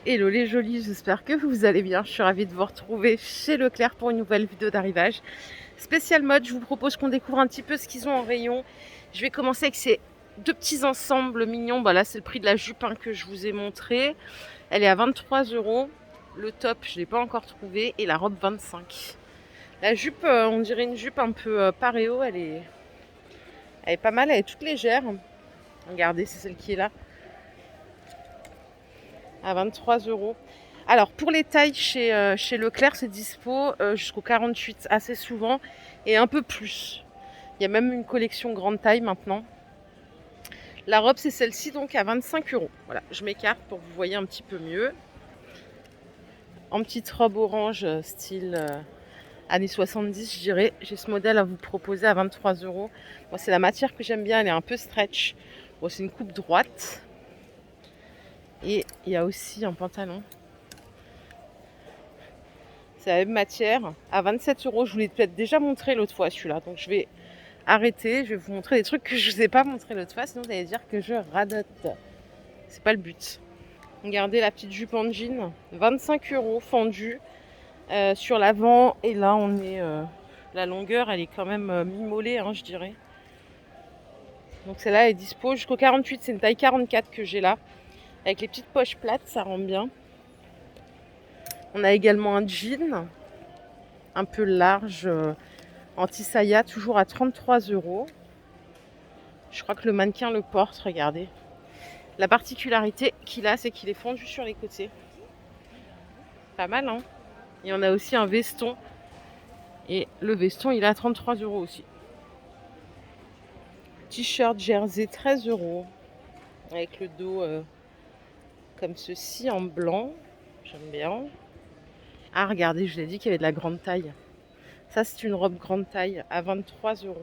Hello les jolis, j'espère que vous allez bien. Je suis ravie de vous retrouver chez Leclerc pour une nouvelle vidéo d'arrivage. Spécial mode, je vous propose qu'on découvre un petit peu ce qu'ils ont en rayon. Je vais commencer avec ces deux petits ensembles mignons. Là, c'est le prix de la jupe que je vous ai montré. Elle est à 23 €. Le top, je ne l'ai pas encore trouvé. Et la robe, 25. La jupe, on dirait une jupe un peu paréo. Elle est pas mal, elle est toute légère. Regardez, c'est celle qui est là. À 23 €. Alors pour les tailles chez Leclerc, c'est dispo jusqu'au 48 assez souvent et un peu plus. Il y a même une collection grande taille maintenant. La robe c'est celle-ci donc à 25 €. Voilà, je m'écarte pour que vous voyez un petit peu mieux. En petite robe orange style années 70 je dirais. J'ai ce modèle à vous proposer à 23 €. Moi c'est la matière que j'aime bien, elle est un peu stretch. Bon, c'est une coupe droite. Et il y a aussi un pantalon. C'est la même matière, à 27 €. Je vous l'ai peut-être déjà montré l'autre fois celui-là. Donc je vais arrêter, je vais vous montrer des trucs que je ne vous ai pas montré l'autre fois. Sinon vous allez dire que je radote. C'est pas le but. Regardez la petite jupe en jean, 25 € fendue sur l'avant. Et là on est, la longueur elle est quand même mi-mollet je dirais. Donc celle-là est dispo jusqu'au 48, c'est une taille 44 que j'ai là. Avec les petites poches plates, ça rend bien. On a également un jean, un peu large, anti-saya, toujours à 33 €. Je crois que le mannequin le porte, regardez. La particularité qu'il a, c'est qu'il est fondu sur les côtés. Pas mal, hein. Et on a aussi un veston. Et le veston, il est à 33 € aussi. T-shirt jersey, 13 €. Avec le dos comme ceci, en blanc. J'aime bien. Ah, regardez, je vous ai dit qu'il y avait de la grande taille. Ça, c'est une robe grande taille à 23 €.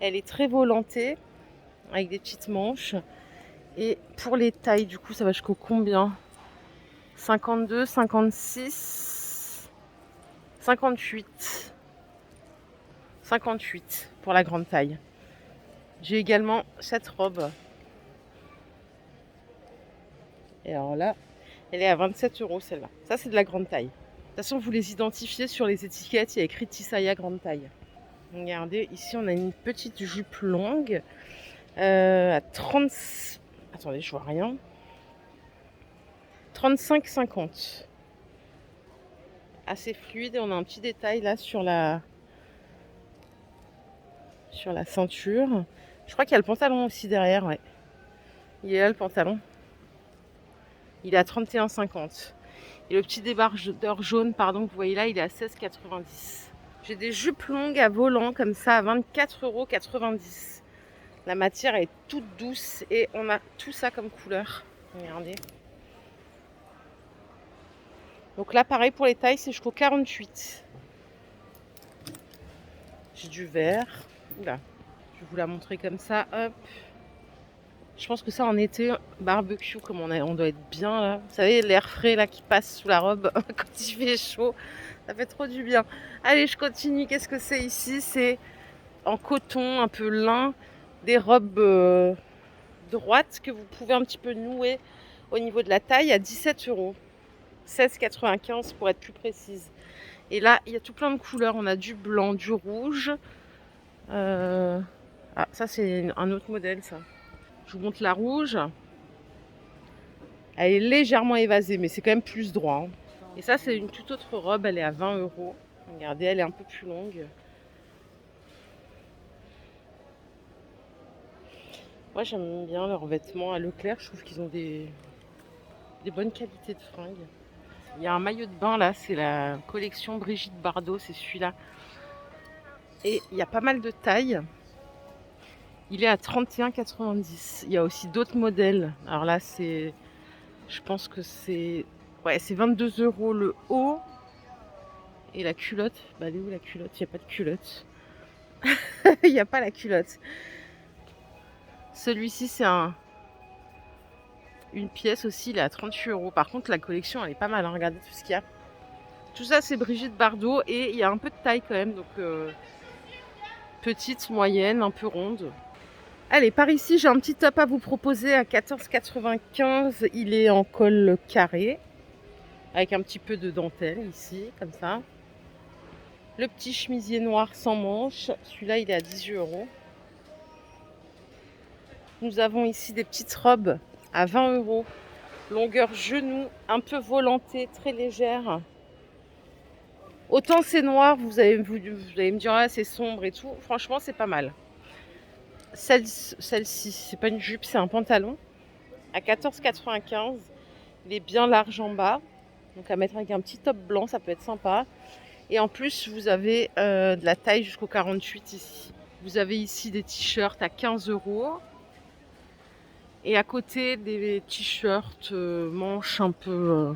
Elle est très volantée, avec des petites manches. Et pour les tailles, du coup, ça va jusqu'au combien? 52, 56, 58. 58 pour la grande taille. J'ai également cette robe. Et alors là, elle est à 27 € celle-là. Ça, c'est de la grande taille. De toute façon, vous les identifiez sur les étiquettes, il y a écrit Tisaya grande taille. Regardez, ici, on a une petite jupe longue à 30... Attendez, je vois rien. 35,50. Assez fluide et on a un petit détail là sur la ceinture. Je crois qu'il y a le pantalon aussi derrière, ouais. Il est là le pantalon. Il est à 31,50. Et le petit débardeur jaune, pardon, que vous voyez là, il est à 16,90. J'ai des jupes longues à volant comme ça à 24,90 €. La matière est toute douce et on a tout ça comme couleur. Regardez. Donc là, pareil pour les tailles, c'est jusqu'au 48. J'ai du vert. Oula, je vais vous la montrer comme ça. Hop. Je pense que ça en été, barbecue, comme on doit être bien là. Vous savez, l'air frais là qui passe sous la robe quand il fait chaud. Ça fait trop du bien. Allez, je continue. Qu'est-ce que c'est ici? C'est en coton, un peu lin. Des robes droites que vous pouvez un petit peu nouer au niveau de la taille à 17 €. 16,95 pour être plus précise. Et là, il y a tout plein de couleurs. On a du blanc, du rouge. Ah, ça c'est un autre modèle ça. Je vous montre la rouge. Elle est légèrement évasée, mais c'est quand même plus droit. Et ça, c'est une toute autre robe. Elle est à 20 €. Regardez, elle est un peu plus longue. Moi, j'aime bien leurs vêtements à Leclerc. Je trouve qu'ils ont des bonnes qualités de fringues. Il y a un maillot de bain là. C'est la collection Brigitte Bardot. C'est celui-là. Et il y a pas mal de tailles. Il est à 31,90 €. Il y a aussi d'autres modèles. Alors là, c'est... Je pense que c'est... Ouais, c'est 22 € le haut. Et la culotte, elle est où la culotte? Il n'y a pas de culotte. Il n'y a pas la culotte. Celui-ci, c'est une pièce aussi, il est à 38 €. Par contre, la collection, elle est pas mal. Regardez tout ce qu'il y a. Tout ça, c'est Brigitte Bardot. Et il y a un peu de taille quand même. Donc, petite, moyenne, un peu ronde. Allez, par ici, j'ai un petit top à vous proposer à 14,95 €. Il est en col carré, avec un petit peu de dentelle ici, comme ça. Le petit chemisier noir sans manches, celui-là, il est à 18 €. Nous avons ici des petites robes à 20 €. Longueur genou, un peu volantée, très légère. Autant c'est noir, vous allez me dire, ah, c'est sombre et tout. Franchement, c'est pas mal. Celle-ci, c'est pas une jupe, c'est un pantalon. À 14,95 €. Il est bien large en bas. Donc à mettre avec un petit top blanc, ça peut être sympa. Et en plus, vous avez de la taille jusqu'au 48 ici. Vous avez ici des t-shirts à 15 €. Et à côté, des t-shirts manches un peu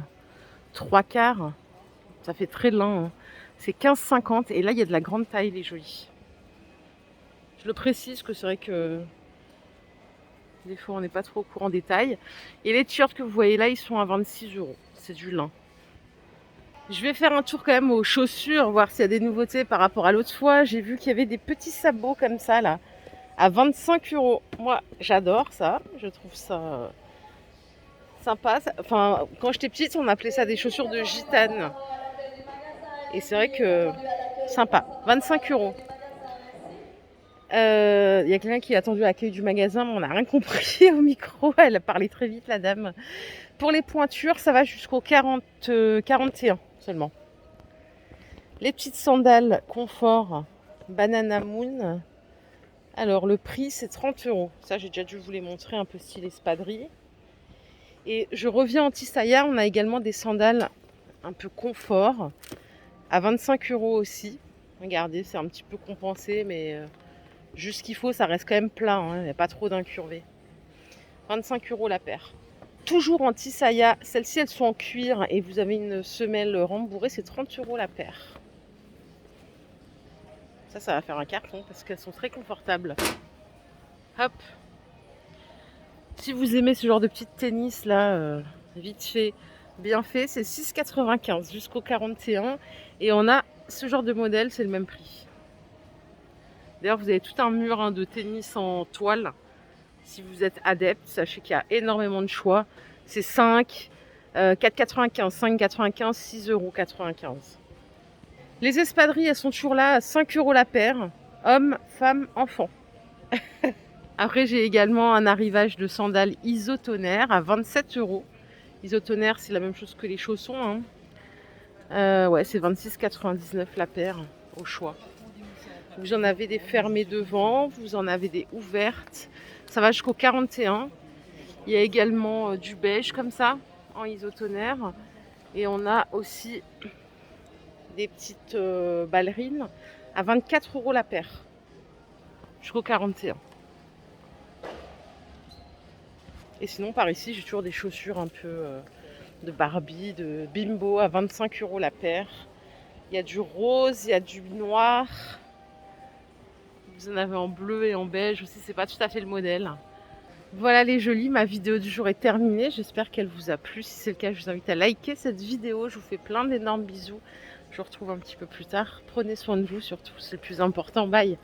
3/4. Ça fait très lin, hein. C'est 15,50 €. Et là, il y a de la grande taille, les jolis. Je le précise que c'est vrai que des fois, on n'est pas trop au courant des tailles. Et les t-shirts que vous voyez là, ils sont à 26 €. C'est du lin. Je vais faire un tour quand même aux chaussures, voir s'il y a des nouveautés par rapport à l'autre fois. J'ai vu qu'il y avait des petits sabots comme ça, là, à 25 €. Moi, j'adore ça. Je trouve ça sympa. Enfin, quand j'étais petite, on appelait ça des chaussures de gitane. Et c'est vrai que sympa. 25 €. Il y a quelqu'un qui a attendu à l'accueil du magasin, mais on n'a rien compris au micro. Elle parlait très vite, la dame. Pour les pointures, ça va jusqu'au 41 seulement. Les petites sandales confort Banana Moon. Alors, le prix, c'est 30 €. Ça, j'ai déjà dû vous les montrer, un peu style espadrille. Et je reviens en Tissaya. On a également des sandales un peu confort à 25 € aussi. Regardez, c'est un petit peu compensé, mais juste ce qu'il faut, ça reste quand même plat, hein. Il n'y a pas trop d'incurvé. 25 € la paire. Toujours en Tissaya. Celles-ci, elles sont en cuir et vous avez une semelle rembourrée. C'est 30 € la paire. Ça va faire un carton parce qu'elles sont très confortables. Hop. Si vous aimez ce genre de petite tennis là, vite fait, bien fait, c'est 6,95 € jusqu'au 41. Et on a ce genre de modèle, c'est le même prix. D'ailleurs, vous avez tout un mur de tennis en toile. Si vous êtes adepte, sachez qu'il y a énormément de choix. C'est 4,95, 5,95, 6,95 €. Les espadrilles, elles sont toujours là à 5 € la paire. Hommes, femmes, enfants. Après, j'ai également un arrivage de sandales isotonnerres à 27 €. Isotonnerre, c'est la même chose que les chaussons, hein. Ouais, c'est 26,99 € la paire, au choix. Vous en avez des fermées devant, vous en avez des ouvertes. Ça va jusqu'au 41. Il y a également du beige comme ça, en isotonnerre. Et on a aussi des petites ballerines à 24 € la paire, jusqu'au 41. Et sinon, par ici, j'ai toujours des chaussures un peu de Barbie, de Bimbo à 25 € la paire. Il y a du rose, il y a du noir. Vous en avez en bleu et en beige aussi, c'est pas tout à fait le modèle. Voilà les jolis, ma vidéo du jour est terminée. J'espère qu'elle vous a plu. Si c'est le cas, je vous invite à liker cette vidéo. Je vous fais plein d'énormes bisous. Je vous retrouve un petit peu plus tard. Prenez soin de vous surtout, c'est le plus important. Bye!